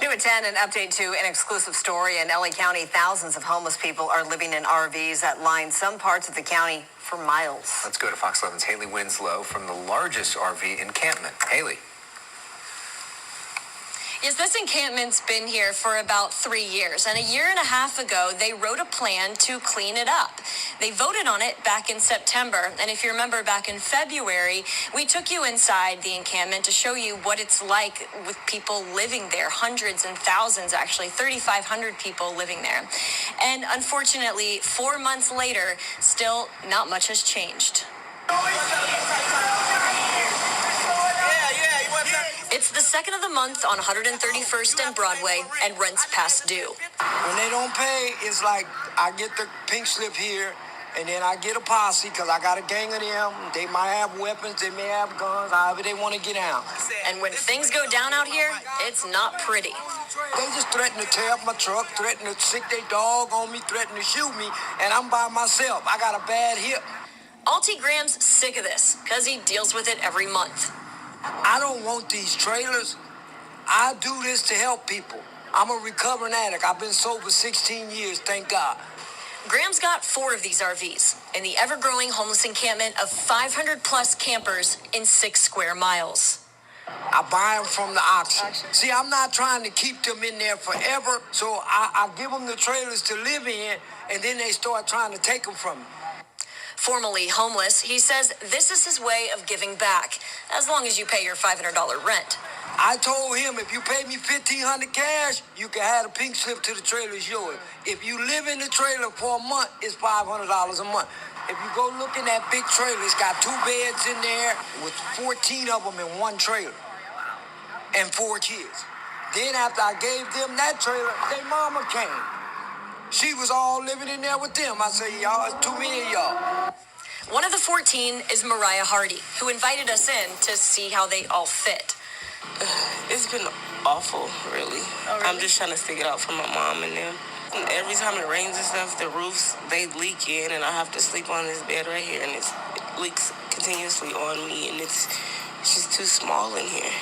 New at 10, an update to an exclusive story in LA County. Thousands of homeless people are living in RVs that line some parts of the county for miles. Let's go to Fox 11's Haley Winslow from the largest RV encampment. Haley. Yes, this encampment's been here for about 3 years, and a year and a half ago, they wrote a plan to clean it up. They voted on it back in September, and if you remember back in February, we took you inside the encampment to show you what it's like with people living there, hundreds and thousands, actually, 3,500 people living there. And unfortunately, 4 months later, still not much has changed. It's the second of the month on 131st and Broadway, and rent's past due. When they don't pay, it's like I get the pink slip here, and then I get a posse because I got a gang of them. They might have weapons, they may have guns, however they want to get out. And when things go down out here, it's not pretty. They just threaten to tear up my truck, threaten to sick their dog on me, threaten to shoot me, and I'm by myself. I got a bad hip. Altie Graham's sick of this because he deals with it every month. I don't want these trailers. I do this to help people. I'm a recovering addict. I've been sober 16 years, thank God. Graham's got 4 of these RVs in the ever-growing homeless encampment of 500-plus campers in 6 square miles. I buy them from the auction. See, I'm not trying to keep them in there forever, so I give them the trailers to live in, and then they start trying to take them from me. Formerly homeless, he says this is his way of giving back, as long as you pay your $500 rent. I told him, if you pay me $1,500 cash, you can have a pink slip to the trailer, it's yours. If you live in the trailer for a month, it's $500 a month. If you go look in that big trailer, it's got 2 beds in there with 14 of them in one trailer and 4 kids. Then after I gave them that trailer, their mama came. She was all living in there with them. I said, y'all, it's too many of y'all. One of the 14 is Mariah Hardy, who invited us in to see how they all fit. It's been awful, really. Oh, really? I'm just trying to stick it out for my mom and them. And every time it rains and stuff, the roofs, they leak in, and I have to sleep on this bed right here, and it leaks continuously on me, and it's just too small in here.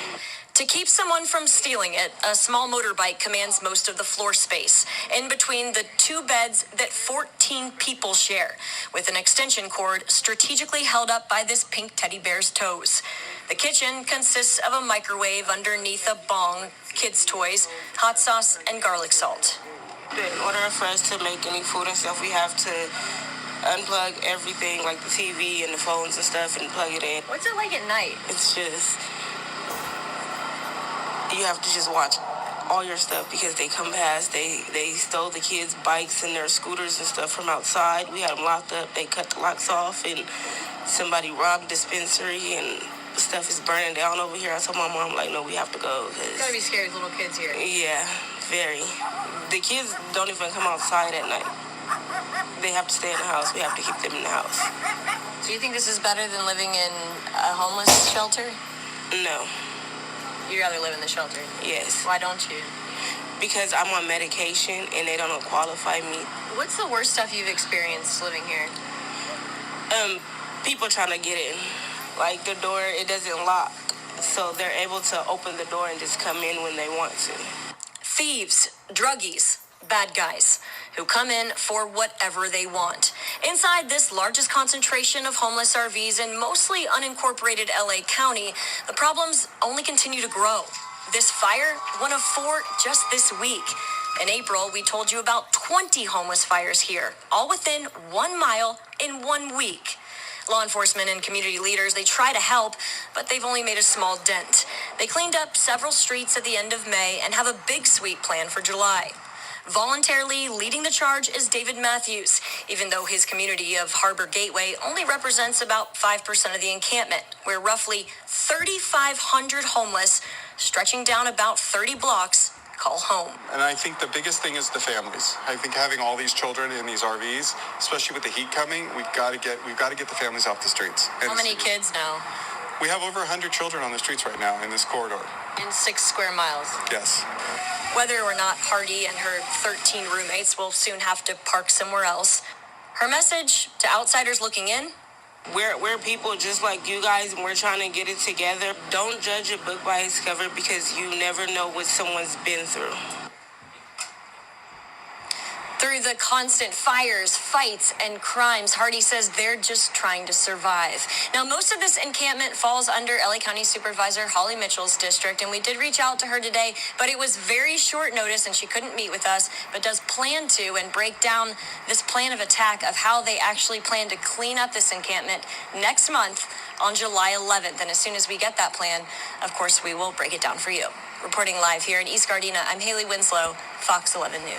To keep someone from stealing it, a small motorbike commands most of the floor space, in between the 2 beds that 14 people share, with an extension cord strategically held up by this pink teddy bear's toes. The kitchen consists of a microwave underneath a bong, kids' toys, hot sauce, and garlic salt. In order for us to make any food and stuff, we have to unplug everything, like the TV and the phones and stuff, and plug it in. What's it like at night? It's just... you have to just watch all your stuff because they come past. They stole the kids' bikes and their scooters and stuff from outside. We had them locked up. They cut the locks off, and somebody robbed the dispensary, and stuff is burning down over here. I told my mom, like, no, we have to go. It's gotta be scary with little kids here. Yeah, very. The kids don't even come outside at night. They have to stay in the house. We have to keep them in the house. So you think this is better than living in a homeless shelter? No. You'd rather live in the shelter? Yes. Why don't you? Because I'm on medication and they don't qualify me. What's the worst stuff you've experienced living here? People trying to get in. Like the door, it doesn't lock. So they're able to open the door and just come in when they want to. Thieves, druggies, bad guys who come in for whatever they want. Inside this largest concentration of homeless RVs in mostly unincorporated LA County, the problems only continue to grow. This fire, one of 4 just this week. In April, we told you about 20 homeless fires here, all within 1 mile in 1 week. Law enforcement and community leaders, they try to help, but they've only made a small dent. They cleaned up several streets at the end of May and have a big sweep planned for July. Voluntarily leading the charge is David Matthews, even though his community of Harbor Gateway only represents about 5% of the encampment, where roughly 3,500 homeless, stretching down about 30 blocks, call home. And I think the biggest thing is the families. I think having all these children in these RVs, especially with the heat coming, we've got to get the families off the streets. How many kids now? We have over 100 children on the streets right now in this corridor. In 6 square miles. Yes. Whether or not Hardy and her 13 roommates will soon have to park somewhere else, her message to outsiders looking in, We're people just like you guys, and we're trying to get it together. Don't judge a book by its cover, because you never know what someone's been through. Through the constant fires, fights, and crimes, Hardy says they're just trying to survive. Now, most of this encampment falls under LA County Supervisor Holly Mitchell's district, and we did reach out to her today, but it was very short notice and she couldn't meet with us, but does plan to and break down this plan of attack of how they actually plan to clean up this encampment next month on July 11th. And as soon as we get that plan, of course, we will break it down for you. Reporting live here in East Gardena, I'm Haley Winslow, Fox 11 News.